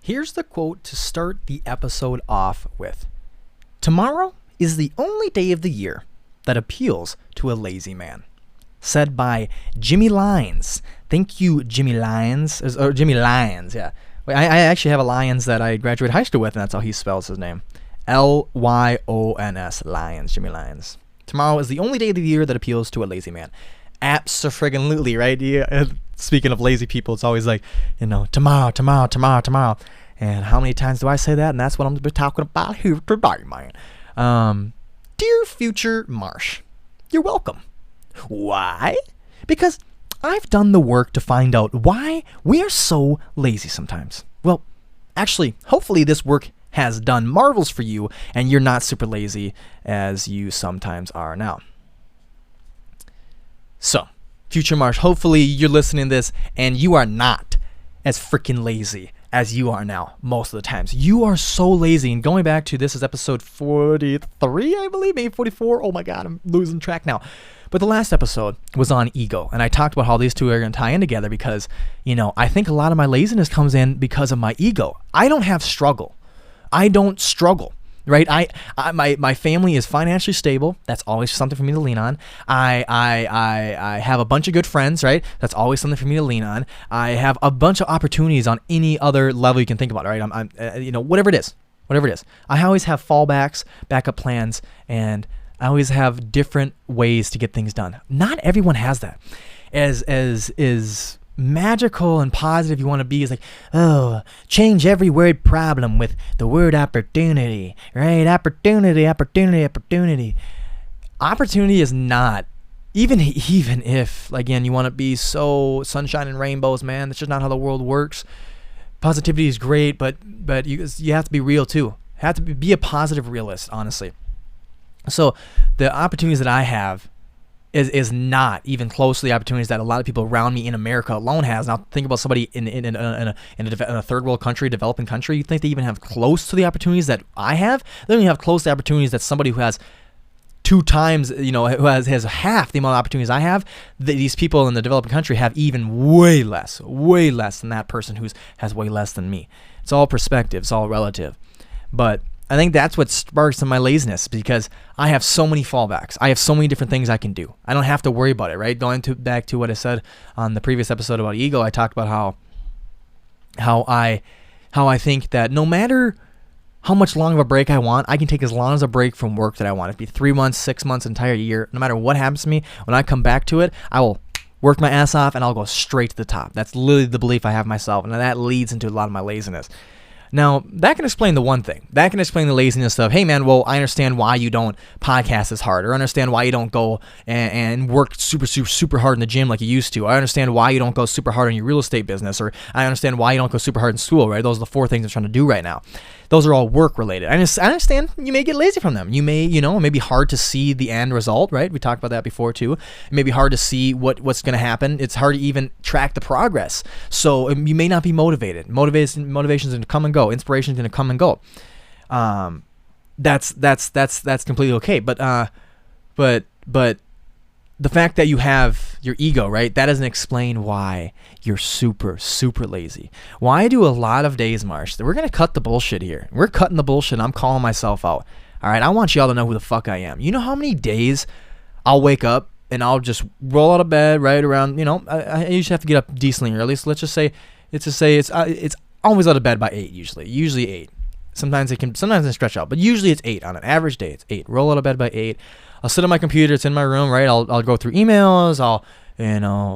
Here's the quote to start the episode off with. Tomorrow is the only day of the year that appeals to a lazy man. Said by Jimmy Lyons. Thank you, Jimmy Lyons. Or Jimmy Lyons, yeah. I actually have a Lyons that I graduated high school with, and that's how he spells his name. Lyons, Lyons, Jimmy Lyons. Tomorrow is the only day of the year that appeals to a lazy man. Abso-friggin-lutely, right? Yeah. Speaking of lazy people, it's always like, tomorrow. And how many times do I say that? And that's what I'm going to be talking about here today, man. Dear future Marsh, you're welcome. Why? Because I've done the work to find out why we are so lazy sometimes. Well, actually, hopefully this work has done marvels for you and you're not super lazy as you sometimes are now. So, future Marsh, hopefully you're listening to this and you are not as freaking lazy as you are now most of the times. You are so lazy. And going back to this is episode 43, I believe, maybe 44. Oh my God, I'm losing track now. But the last episode was on ego. And I talked about how these two are going to tie in together because, I think a lot of my laziness comes in because of my ego. I don't have struggle. I don't struggle. Right, my family is financially stable. That's always something for me to lean on. I have a bunch of good friends. Right, that's always something for me to lean on. I have a bunch of opportunities on any other level you can think about. Right, I'm whatever it is. I always have fallbacks, backup plans, and I always have different ways to get things done. Not everyone has that. As is magical and positive you want to be is like, change every word problem with the word opportunity, right? Opportunity. Opportunity is not, even if, again, you want to be so sunshine and rainbows, man, that's just not how the world works. Positivity is great, but you have to be real too. You have to be a positive realist, honestly. So the opportunities that I have is not even close to the opportunities that a lot of people around me in America alone has. Now think about somebody in a third world country, developing country. You think they even have close to the opportunities that I have? They don't even have close to the opportunities that somebody who has 2 times, who has half the amount of opportunities I have. These people in the developing country have even way less than that person who has way less than me. It's all perspective. It's all relative. But I think that's what sparks my laziness because I have so many fallbacks. I have so many different things I can do. I don't have to worry about it, right? Going back to what I said on the previous episode about ego, I talked about how I think that no matter how much long of a break I want, I can take as long as a break from work that I want. It could be 3 months, 6 months, entire year. No matter what happens to me, when I come back to it, I will work my ass off and I'll go straight to the top. That's literally the belief I have myself, and that leads into a lot of my laziness. Now, that can explain the one thing. That can explain the laziness of, hey, man, well, I understand why you don't podcast as hard, or understand why you don't go and work super hard in the gym like you used to. I understand why you don't go super hard in your real estate business, or I understand why you don't go super hard in school, right? Those are the 4 things I'm trying to do right now. Those are all work-related. I understand you may get lazy from them. You may, it may be hard to see the end result, right? We talked about that before, too. It may be hard to see what's going to happen. It's hard to even track the progress. So you may not be motivated. Motivation's going to come and go. Inspiration's going to come and go. That's completely okay. But the fact that you have your ego, right? That doesn't explain why you're super lazy. Why do a lot of days, Marsh? We're going to cut the bullshit here. We're cutting the bullshit. I'm calling myself out. All right. I want y'all to know who the fuck I am. You know how many days I'll wake up and I'll just roll out of bed right around, I usually have to get up decently early. So let's just say it's always out of bed by 8 usually 8. Sometimes I stretch out, but usually it's 8 on an average day. It's 8. Roll out of bed by 8. I'll sit on my computer. It's in my room, right? I'll go through emails. I'll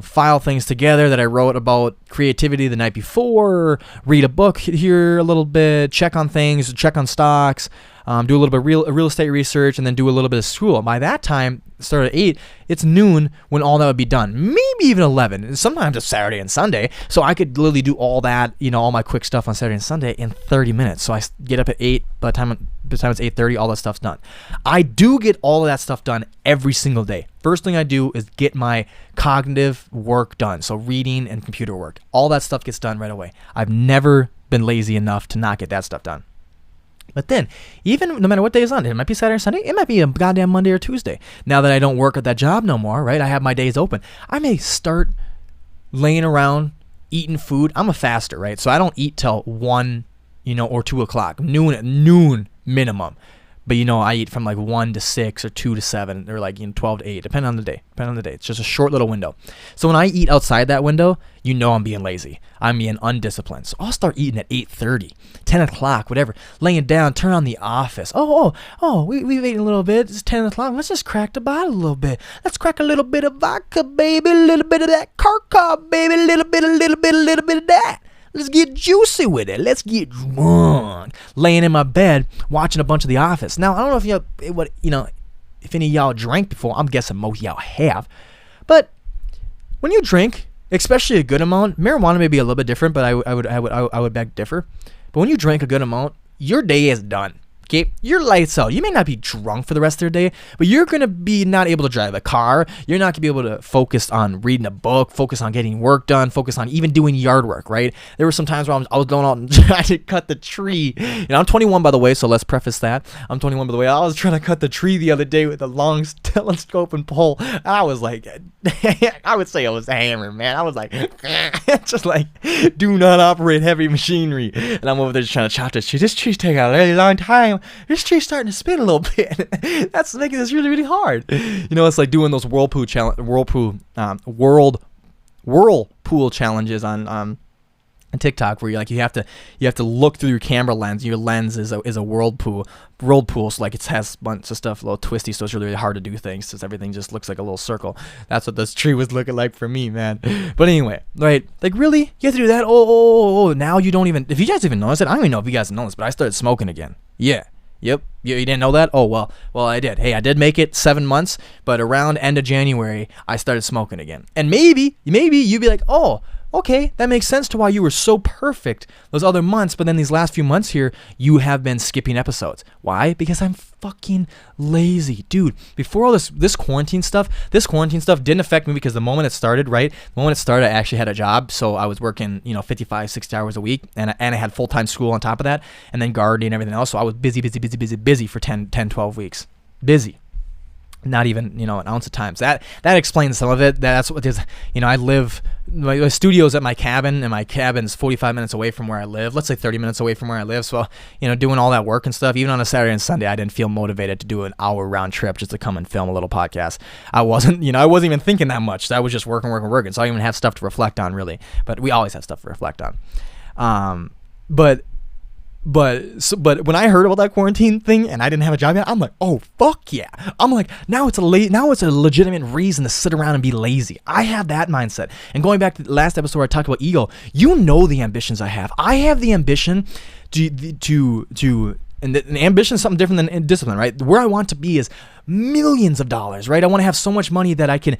file things together that I wrote about creativity the night before. Read a book here a little bit. Check on things. Check on stocks. Do a little bit of real estate research, and then do a little bit of school. By that time, start at 8. It's noon when all that would be done. Maybe even 11. And sometimes it's Saturday and Sunday, so I could literally do all that, all my quick stuff on Saturday and Sunday in 30 minutes. So I get up at 8. By the time it's 8:30, all that stuff's done. I do get all of that stuff done every single day. First thing I do is get my cognitive work done. So reading and computer work. All that stuff gets done right away. I've never been lazy enough to not get that stuff done. But then, even no matter what day is on, it might be Saturday or Sunday, it might be a goddamn Monday or Tuesday. Now that I don't work at that job no more, right? I have my days open. I may start laying around, eating food. I'm a faster, right? So I don't eat till 1 or 2 o'clock, noon minimum. But I eat from like 1 to 6 or 2 to 7 or like 12 to 8, depending on the day. It's just a short little window. So when I eat outside that window, I'm being lazy. I'm being undisciplined. So I'll start eating at 8:30, 10 o'clock, whatever. Laying down, turn on The Office. We've eaten a little bit. It's 10 o'clock. Let's just crack the bottle a little bit. Let's crack a little bit of vodka, baby. A little bit of that Karkov, baby. A little bit of that. Let's get juicy with it. Let's get drunk. Laying in my bed, watching a bunch of The Office. Now, I don't know if any of y'all drank before. I'm guessing most of y'all have. But when you drink, especially a good amount, marijuana may be a little bit different, but I would beg to differ. But when you drink a good amount, your day is done. Okay, your lights out. You may not be drunk for the rest of your day, but you're going to be not able to drive a car. You're not going to be able to focus on reading a book, focus on getting work done, focus on even doing yard work, right? There were some times where I was going out and trying to cut the tree. I'm 21, by the way, so let's preface that. I'm 21, by the way. I was trying to cut the tree the other day with a long telescope and pole. I was like, I would say I was hammered, man. I was like, just like, do not operate heavy machinery. And I'm over there just trying to chop this tree. This tree's taking a really long time. This tree's starting to spin a little bit. That's making this really, really hard. It's like doing those whirlpool challenges on TikTok, where you have to look through your camera lens. Your lens is a whirlpool. So like it has a bunch of stuff a little twisty, so it's really, really hard to do things because everything just looks like a little circle. That's what this tree was looking like for me, man. But anyway, right? Like, really, you have to do that? Oh, now you don't even. If you guys even notice it, I don't even know if you guys know this, but I started smoking again. Yeah. Yep. You didn't know that? Oh, well, I did. Hey, I did make it 7 months, but around end of January, I started smoking again. And maybe you'd be like, oh, okay, that makes sense to why you were so perfect those other months, but then these last few months here, you have been skipping episodes. Why? Because I'm fucking lazy. Dude, before all this quarantine stuff didn't affect me because the moment it started, right? The moment it started, I actually had a job, so I was working, 55, 60 hours a week, and I had full-time school on top of that, and then gardening and everything else, so I was busy for 10, 12 weeks. Busy. Not even, an ounce of time. So that explains some of it. That's what it is. I live, my studio's at my cabin, and my cabin's 45 minutes away from where I live. Let's say 30 minutes away from where I live. So, doing all that work and stuff, even on a Saturday and Sunday, I didn't feel motivated to do an hour round trip just to come and film a little podcast. I wasn't even thinking that much. So I was just working. So I didn't even have stuff to reflect on, really. But we always have stuff to reflect on. But when I heard about that quarantine thing and I didn't have a job yet, I'm like, oh, fuck yeah. I'm like, now it's a legitimate reason to sit around and be lazy. I have that mindset. And going back to the last episode where I talked about ego, the ambitions I have. I have the ambition and ambition is something different than discipline, right? Where I want to be is millions of dollars, right? I want to have so much money that I can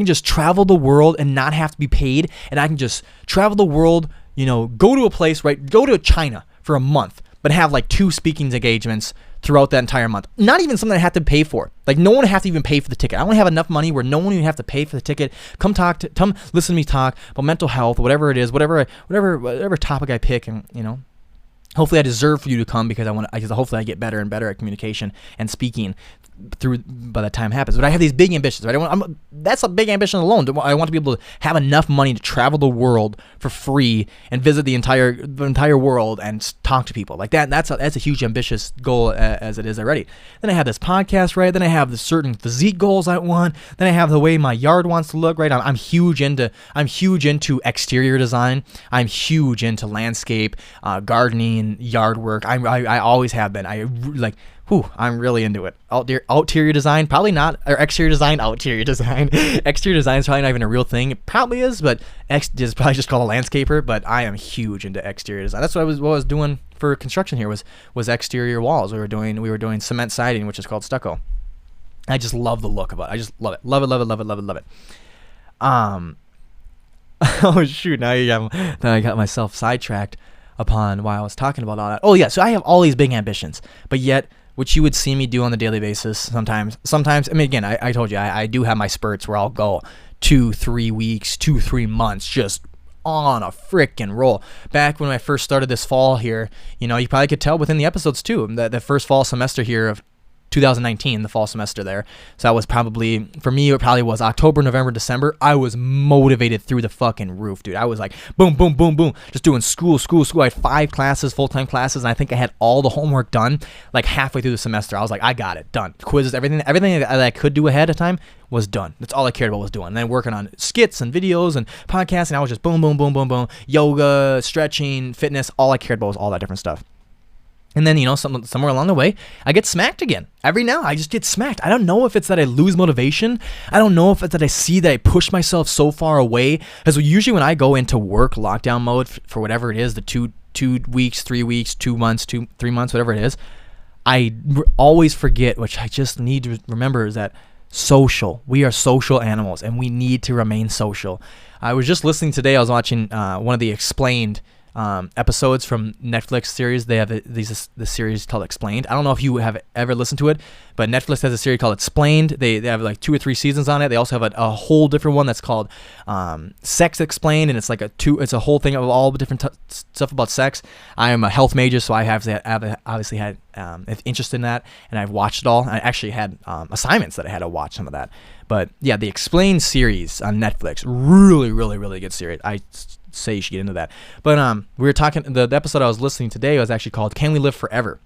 just travel the world and not have to be paid, and I can just travel the world, go to a place, right? Go to China for a month, but have like 2 speaking engagements throughout that entire month. Not even something I have to pay for. Like, no one have to even pay for the ticket. I want to have enough money where no one even have to pay for the ticket. Come listen to me talk about mental health, whatever it is, whatever topic I pick, and hopefully I deserve for you to come because hopefully I get better and better at communication and speaking by the time it happens. But I have these big ambitions, right? That's a big ambition alone. I want to be able to have enough money to travel the world for free and visit the entire world and talk to people like that. That's a huge ambitious goal as it is already. Then I have this podcast, right? Then I have the certain physique goals I want. Then I have the way my yard wants to look, right? I'm huge into exterior design. I'm huge into landscape, gardening, yard work. I always have been. I'm really into it. Exterior design, probably not, or exterior design, exterior design is probably not even a real thing. It probably is, but is probably just called a landscaper. But I am huge into exterior design. That's what I was doing for construction here was exterior walls. We were doing cement siding, which is called stucco. I just love the look of it. I just love it. Love it. Oh shoot! Now I got myself sidetracked upon why I was talking about all that. Oh yeah, so I have all these big ambitions, but yet, which you would see me do on the daily basis sometimes. I mean, again, I told you, I do have my spurts where I'll go 2-3 weeks, 2-3 months, just on a frickin' roll. Back when I first started this fall here, you probably could tell within the episodes too, that the first fall semester here of 2019, the fall semester there. So that was probably, for me, it probably was October, November, December. I was motivated through the fucking roof, dude. I was like, boom, boom, boom, boom, just doing school. I had 5 classes, full-time classes, and I think I had all the homework done like halfway through the semester. I was like, I got it, done. Quizzes, everything that I could do ahead of time was done. That's all I cared about was doing. And then working on skits and videos and podcasts, and I was just boom, boom, boom, boom, boom. Yoga, stretching, fitness, all I cared about was all that different stuff. And then, somewhere along the way, I get smacked again. Every now, I just get smacked. I don't know if it's that I lose motivation. I don't know if it's that I see that I push myself so far away. Because usually when I go into work lockdown mode for whatever it is, the 2 weeks, 3 weeks, 2 months, 3 months, whatever it is, I always forget, which I just need to remember, is that social. We are social animals, and we need to remain social. I was just listening today. I was watching one of the Explained episodes from Netflix series. They have this series called Explained. I don't know if you have ever listened to it, but Netflix has a series called Explained. They have like 2 or 3 seasons on it. They also have a whole different one that's called Sex Explained, and it's like it's a whole thing of all the different stuff about sex. I am a health major, so I've obviously had interest in that, and I've watched it all. I actually had assignments that I had to watch some of that. But yeah, the Explained series on Netflix, really, really, really good series. I say you should get into that. But we were talking, the episode I was listening today was actually called Can We Live Forever?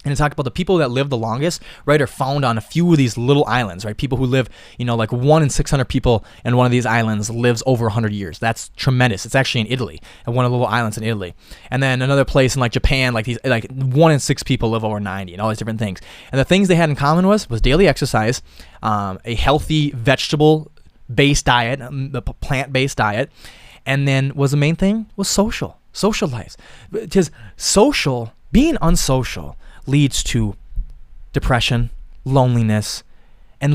And it talked about the people that live the longest, right, are found on a few of these little islands, right? People who live, like 1 in 600 people in one of these islands lives over 100 years. That's tremendous. It's actually in Italy, at one of the little islands in Italy. And then another place in like Japan, like 1 in 6 people live over 90 and all these different things. And the things they had in common was daily exercise, a healthy vegetable-based diet, the plant-based diet, and then was the main thing was social lives. Because being unsocial leads to depression, loneliness, and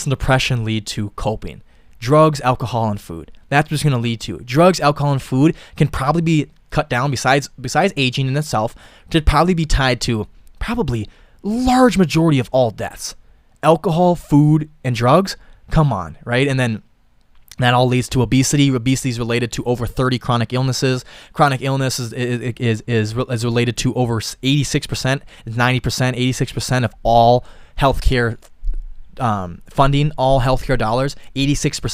depression lead to coping. Drugs, alcohol, and food. That's what it's going to lead to. Drugs, alcohol, and food can probably be cut down, besides aging in itself, to probably be tied to probably large majority of all deaths. Alcohol, food, and drugs, come on, right? And then that all leads to obesity. Obesity is related to over 30 chronic illnesses. Chronic illness is related to over 86%, 90%, 86% of all healthcare funding, all healthcare dollars. 86 to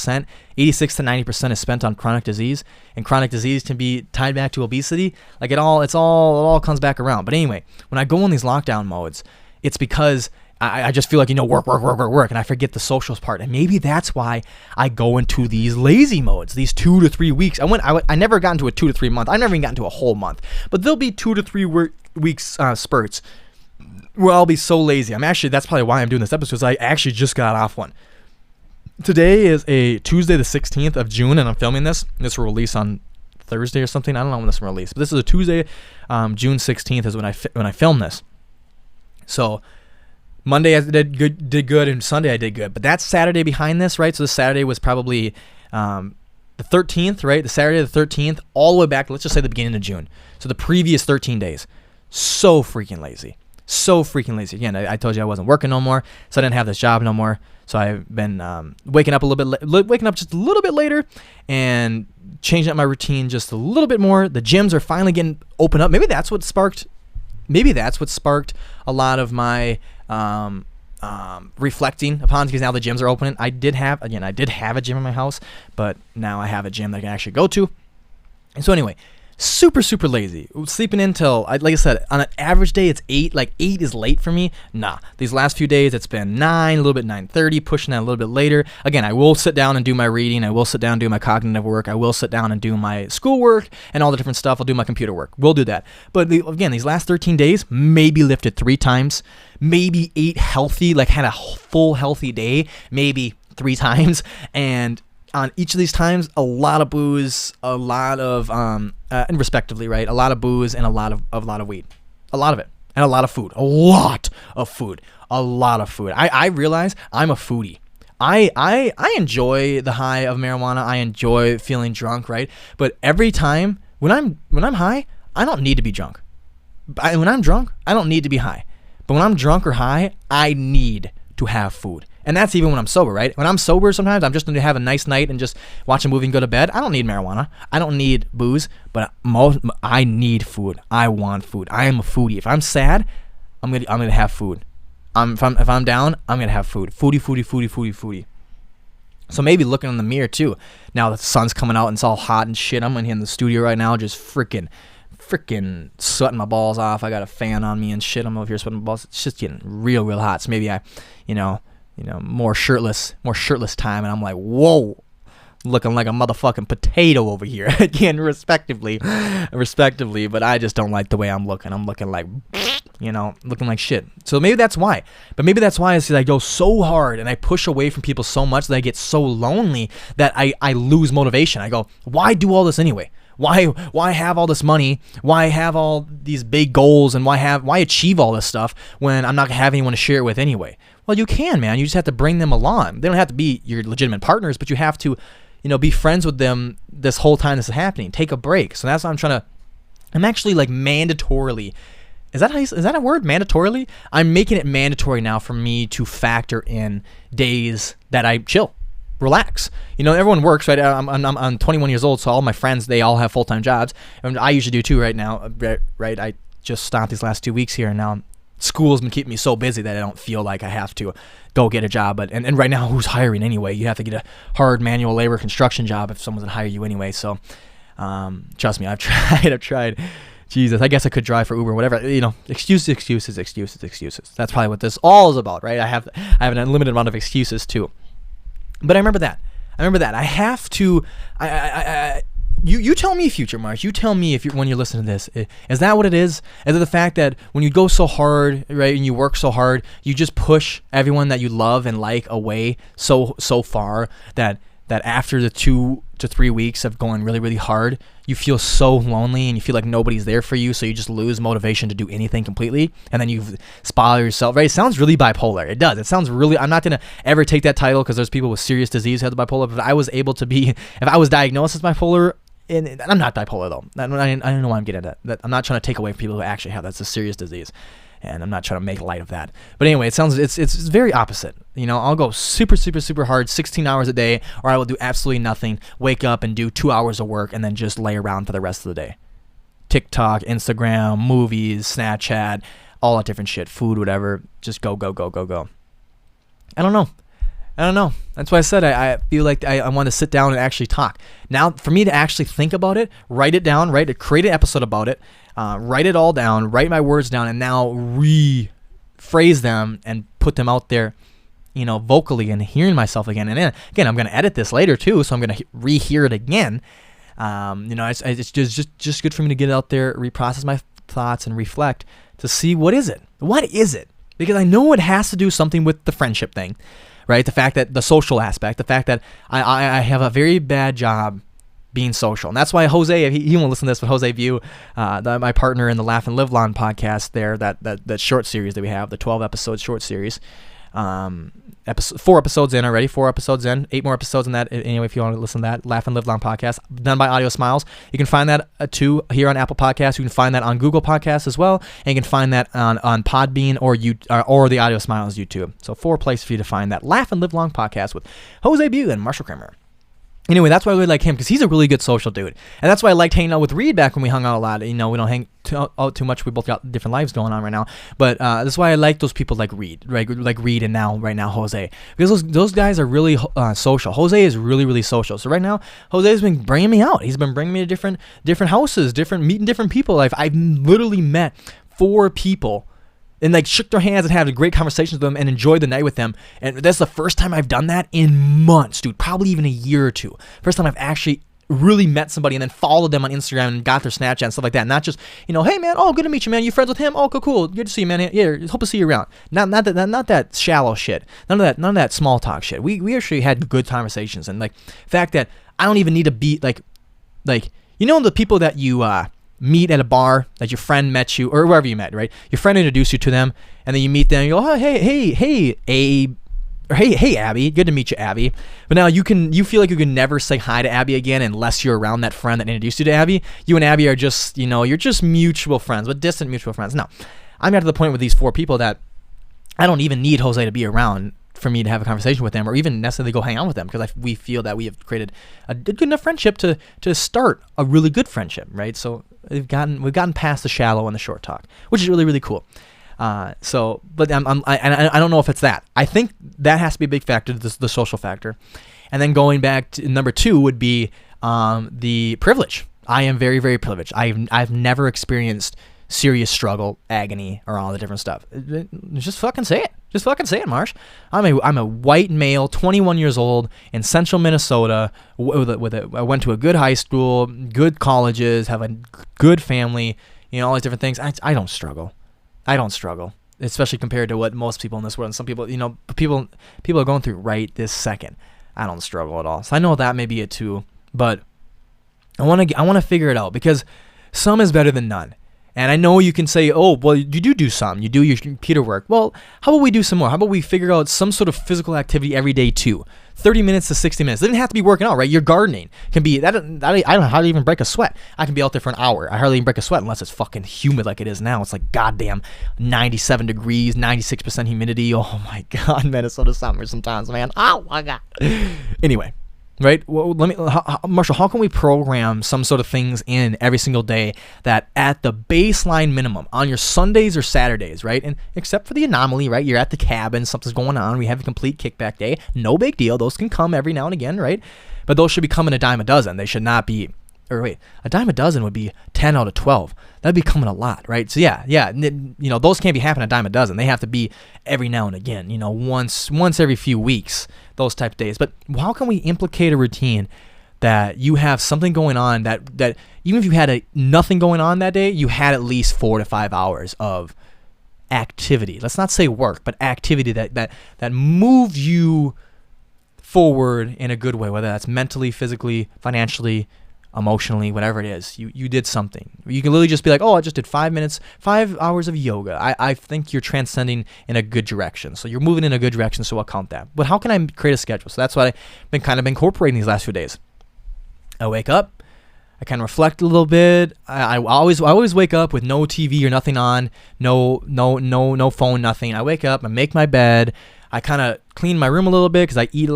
90% is spent on chronic disease, and chronic disease can be tied back to obesity. Like it all comes back around. But anyway, when I go in these lockdown modes, it's because I just feel like, work, and I forget the socials part. And maybe that's why I go into these lazy modes, these 2 to 3 weeks. I never got into a 2 to 3 month. I never even got into a whole month. But there'll be 2 to 3 weeks spurts where I'll be so lazy. That's probably why I'm doing this episode, because I actually just got off one. Today is a Tuesday, the 16th of June, and I'm filming this. This will release on Thursday or something. I don't know when this will release. But this is a Tuesday, June 16th is when I film this. So Monday I did good, and Sunday I did good. But that's Saturday behind this, right? So this Saturday was probably the 13th, right? The Saturday the 13th, all the way back, let's just say the beginning of June. So the previous 13 days. So freaking lazy. Again, I told you I wasn't working no more, so I didn't have this job no more. So I've been waking up just a little bit later and changing up my routine just a little bit more. The gyms are finally getting open up. Maybe that's what sparked a lot of my reflecting upon, because now the gyms are opening. I did have a gym in my house, but now I have a gym that I can actually go to. And so anyway, super lazy, sleeping in till, like I said, on an average day it's 8. Like 8 is late for me. Nah, these last few days it's been 9, a little bit 9:30, pushing that a little bit later. Again, I will sit down and do my reading. I will sit down and do my cognitive work. I will sit down and do my schoolwork and all the different stuff. I'll do my computer work. We'll do that. But again, these last 13 days, maybe lifted 3 times, maybe ate healthy, like had a full healthy day, maybe 3 times, and on each of these times, a lot of booze, a lot of, and respectively, right? A lot of booze and a lot of weed, a lot of it, and a lot of food, I realize I'm a foodie. I enjoy the high of marijuana. I enjoy feeling drunk, right? But every time when I'm high, I don't need to be drunk. When I'm drunk, I don't need to be high. But when I'm drunk or high, I need to have food. And that's even when I'm sober, right? When I'm sober, sometimes I'm just going to have a nice night and just watch a movie and go to bed. I don't need marijuana. I don't need booze, but I need food. I want food. I am a foodie. If I'm sad, I'm gonna have food. if I'm down, I'm gonna have food. Foodie. So maybe looking in the mirror too. Now the sun's coming out and it's all hot and shit. I'm in here in the studio right now, just freaking sweating my balls off. I got a fan on me and shit. I don't know if you're sweating my balls. It's just getting real hot. So maybe I, more shirtless time, and I'm like, whoa, looking like a motherfucking potato over here. Again, respectively, but I just don't like the way I'm looking. I'm looking like, looking like shit. So maybe that's why. But maybe that's why I go so hard and I push away from people so much that I get so lonely that I lose motivation. I go, why do all this anyway? Why have all this money? Why have all these big goals? And why achieve all this stuff when I'm not gonna have anyone to share it with anyway? Well, you can, man. You just have to bring them along. They don't have to be your legitimate partners, but you have to, be friends with them this whole time this is happening. Take a break. So that's what I'm actually like mandatorily. Is that a word? Mandatorily? I'm making it mandatory now for me to factor in days that I chill. Relax. Everyone works, right? I'm 21 years old, so all my friends, they all have full-time jobs. And I usually do too right now, right? I just stopped these last 2 weeks here, and now school's been keeping me so busy that I don't feel like I have to go get a job. But and right now, who's hiring anyway? You have to get a hard manual labor construction job if someone's gonna hire you anyway. So trust me, I've tried. Jesus, I guess I could drive for Uber, whatever. Excuses. That's probably what this all is about, right? I have an unlimited amount of excuses too. But I remember that. I have to. You tell me, future Marsh. You tell me when you're listening to this. Is that what it is? Is it the fact that when you go so hard, right, and you work so hard, you just push everyone that you love and like away so far that after the 2 to 3 weeks of going really, really hard, you feel so lonely and you feel like nobody's there for you, so you just lose motivation to do anything completely, and then you spoil yourself, right? It sounds really bipolar. It does. It sounds really, I'm not going to ever take that title because there's people with serious disease who have the bipolar, but if I was diagnosed as bipolar, and I'm not bipolar though. I don't know why I'm getting at that. I'm not trying to take away from people who actually have that's a serious disease. And I'm not trying to make light of that. But anyway, it's very opposite. I'll go super, super, super hard, 16 hours a day, or I will do absolutely nothing, wake up and do 2 hours of work, and then just lay around for the rest of the day. TikTok, Instagram, movies, Snapchat, all that different shit, food, whatever. Just go. I don't know. That's why I said I feel like I want to sit down and actually talk. Now, for me to actually think about it, write it down, right? To create an episode about it, write it all down, write my words down, and now rephrase them and put them out there, vocally, and hearing myself again. And then, again, I'm going to edit this later too, so I'm going to rehear it again. It's just good for me to get out there, reprocess my thoughts, and reflect to see what is it. Because I know it has to do something with the friendship thing. Right, the fact that the social aspect, the fact that I have a very bad job being social, and that's why Jose, he won't listen to this, but Jose View, my partner in the Laugh and Live Long podcast, there, that short series that we have, the 12 episode short series, 4 episodes in already, 4 episodes in, 8 more episodes in that. Anyway, if you want to listen to that, Laugh and Live Long podcast, done by AudioSmilez. You can find that too here on Apple Podcasts. You can find that on Google Podcasts as well, and you can find that on Podbean or the AudioSmilez YouTube. So 4 places for you to find that Laugh and Live Long podcast with Jose View and Marshal Kramer. Anyway, that's why I really like him, because he's a really good social dude. And that's why I liked hanging out with Reed back when we hung out a lot. We don't hang out too much. We both got different lives going on right now. But that's why I like those people like Reed, right? Like Reed and right now Jose. Because those guys are really social. Jose is really, really social. So right now, Jose's been bringing me out. He's been bringing me to different houses, meeting different people. I've literally met 4 people and shook their hands and had great conversations with them and enjoyed the night with them. And that's the first time I've done that in months, dude. Probably even a year or two. First time I've actually really met somebody and then followed them on Instagram and got their Snapchat and stuff like that. Not just, hey man, good to meet you, man. You friends with him? Oh, cool. Good to see you, man. Yeah, hope to see you around. Not that shallow shit. None of that small talk shit. We actually had good conversations, and the fact that I don't even need to be the people that you meet at a bar that your friend met you, or wherever you met, right? Your friend introduced you to them, and then you meet them, and you go, oh, hey, Abe, or hey, Abby, good to meet you, Abby. But now you feel like you can never say hi to Abby again unless you're around that friend that introduced you to Abby. You and Abby are just, you're just mutual friends, but distant mutual friends. No, I'm got to the point with these 4 people that I don't even need Jose to be around for me to have a conversation with them, or even necessarily go hang out with them, because we feel that we have created a good enough friendship to start a really good friendship, right? So we've gotten past the shallow and the short talk, which is really, really cool. But I don't know if it's that. I think that has to be a big factor, the social factor. And then going back to number 2 would be the privilege. I am very, very privileged. I've never experienced serious struggle, agony, or all the different stuff. Just fucking say it. Just fucking say it, Marsh. I'm a white male, 21 years old, in central Minnesota. I went to a good high school, good colleges, have a good family, all these different things. I don't struggle. I don't struggle, especially compared to what most people in this world, and some people, people are going through right this second. I don't struggle at all. So I know that may be it too, but I want to figure it out, because some is better than none. And I know you can say, oh, well, you do some. You do your computer work. Well, how about we do some more? How about we figure out some sort of physical activity every day too? 30 minutes to 60 minutes. It doesn't have to be working out, right? Your gardening can be, I don't know how to even break a sweat. I can be out there for an hour. I hardly even break a sweat unless it's fucking humid like it is now. It's like goddamn 97 degrees, 96% humidity. Oh my God, Minnesota summer sometimes, man. Oh my God. Anyway. Right? Well, Marshall, how can we program some sort of things in every single day that at the baseline minimum on your Sundays or Saturdays, right? And except for the anomaly, right? You're at the cabin, something's going on, we have a complete kickback day. No big deal. Those can come every now and again, right? But those should be coming a dime a dozen. They should not be, a dime a dozen would be 10 out of 12. That'd be coming a lot, right? So yeah, those can't be happening a dime a dozen. They have to be every now and again, once every few weeks, those type of days. But how can we implicate a routine that you have something going on that even if you had nothing going on that day, you had at least 4 to 5 hours of activity. Let's not say work, but activity that moved you forward in a good way, whether that's mentally, physically, financially, emotionally, whatever it is. You did something. You can literally just be like, oh, I just did 5 hours of yoga. I think you're transcending in a good direction. So you're moving in a good direction, so I'll count that. But how can I create a schedule? So that's what I've been kind of incorporating these last few days. I wake up, I kind of reflect a little bit. I always wake up with no TV or nothing on, no phone, nothing. I wake up, I make my bed. I kind of clean my room a little bit because I eat a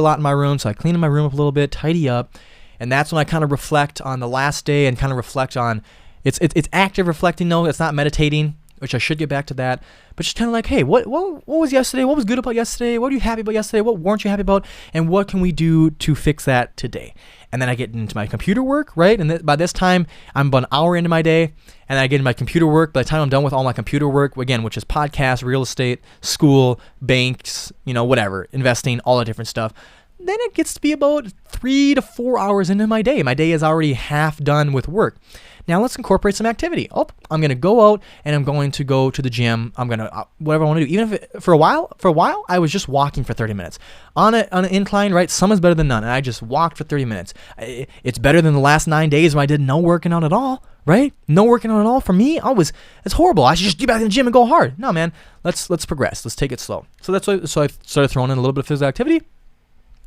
lot in my room, so I clean my room up a little bit, tidy up. And that's when I kind of reflect on the last day and kind of reflect on, it's active reflecting, no, it's not meditating, which I should get back to that, but just kind of like, hey, what was yesterday? What was good about yesterday? What are you happy about yesterday? What weren't you happy about? And what can we do to fix that today? And then I get into my computer work, right? And by this time, I'm about an hour into my day, and then I get into my computer work. By the time I'm done with all my computer work, again, which is podcasts, real estate, school, banks, whatever, investing, all that different stuff, then it gets to be about 3 to 4 hours into my day. My day is already half done with work. Now let's incorporate some activity. I'm going to go out and I'm going to go to the gym. I'm going to, whatever I want to do. Even if for a while, I was just walking for 30 minutes. On an incline, right? Some is better than none. And I just walked for 30 minutes. It's better than the last 9 days when I did no working out at all, right? No working out at all. For me, it's horrible. I should just get back in the gym and go hard. No, man. Let's progress. Let's take it slow. So that's why. So I started throwing in a little bit of physical activity.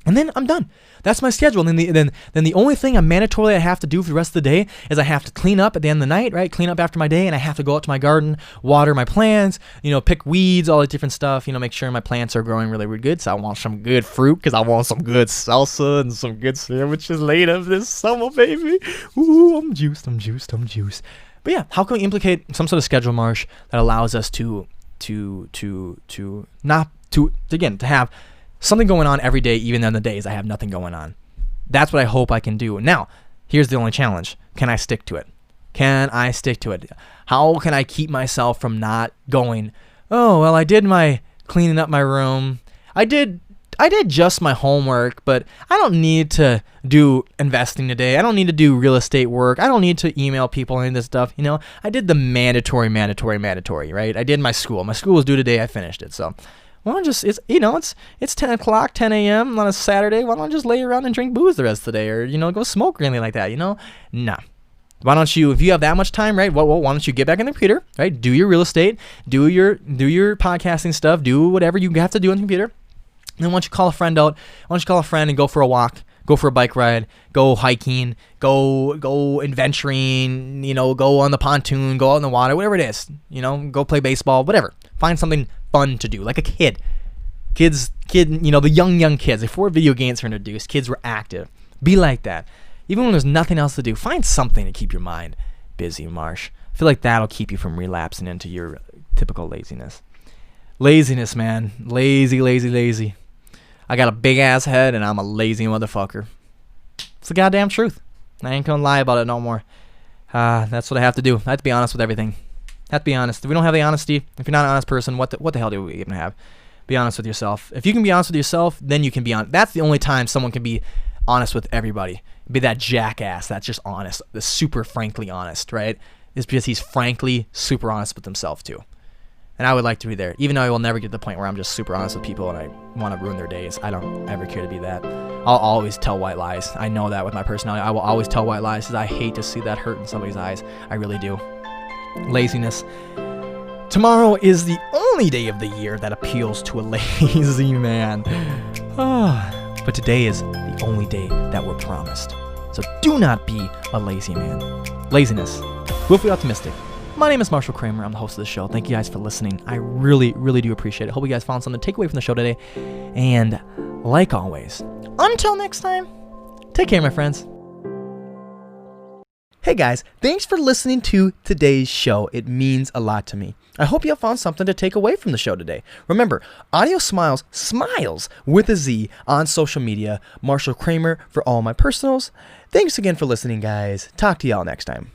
And then I'm done. That's my schedule. And then the only thing I have to do for the rest of the day is I have to clean up at the end of the night, right? Clean up after my day, and I have to go out to my garden, water my plants, pick weeds, all that different stuff, make sure my plants are growing really, really good. So I want some good fruit because I want some good salsa and some good sandwiches later this summer, baby. Ooh, I'm juiced. But yeah, how can we implicate some sort of schedule, Marsh, that allows us to have something going on every day, even on the days I have nothing going on. That's what I hope I can do. Now, here's the only challenge. Can I stick to it? How can I keep myself from not going, oh, well, I did my cleaning up my room. I did just my homework, but I don't need to do investing today. I don't need to do real estate work. I don't need to email people and this stuff. I did the mandatory, right? I did my school. My school was due today. I finished it. So why don't it's 10 o'clock, 10 a.m. on a Saturday. Why don't I just lay around and drink booze the rest of the day, or go smoke or anything like that? Nah. Why don't you, if you have that much time, right? Well, why don't you get back on the computer, right? Do your real estate, do your podcasting stuff, do whatever you have to do on the computer. And then why don't you call a friend out? Why don't you call a friend and go for a walk? Go for a bike ride, go hiking, go adventuring, go on the pontoon, go out in the water, whatever it is, go play baseball, whatever. Find something fun to do, like a kid. The young kids, before video games were introduced, kids were active. Be like that. Even when there's nothing else to do, find something to keep your mind busy, Marsh. I feel like that'll keep you from relapsing into your Typical laziness. Laziness, man. Lazy, lazy, lazy. I got a big ass head and I'm a lazy motherfucker. It's the goddamn truth. I ain't gonna lie about it no more. That's what I have to do. I have to be honest with everything. I have to be honest. If we don't have the honesty, if you're not an honest person, what the hell do we even have? Be honest with yourself. If you can be honest with yourself, then you can be honest. That's the only time someone can be honest with everybody. Be that jackass that's just honest, the super frankly honest, right? It's because he's frankly super honest with himself too. And I would like to be there, even though I will never get to the point where I'm just super honest with people and I want to ruin their days. I don't ever care to be that. I'll always tell white lies. I know that with my personality. I will always tell white lies because I hate to see that hurt in somebody's eyes. I really do. Laziness. Tomorrow is the only day of the year that appeals to a lazy man. But today is the only day that we're promised. So do not be a lazy man. Laziness. Willfully optimistic. My name is Marshal Kramer. I'm the host of the show. Thank you guys for listening. I really, really do appreciate it. Hope you guys found something to take away from the show today. And like always, until next time, take care, my friends. Hey guys, thanks for listening to today's show. It means a lot to me. I hope you have found something to take away from the show today. Remember, AudioSmilez, smiles with a Z on social media. Marshal Kramer for all my personals. Thanks again for listening, guys. Talk to y'all next time.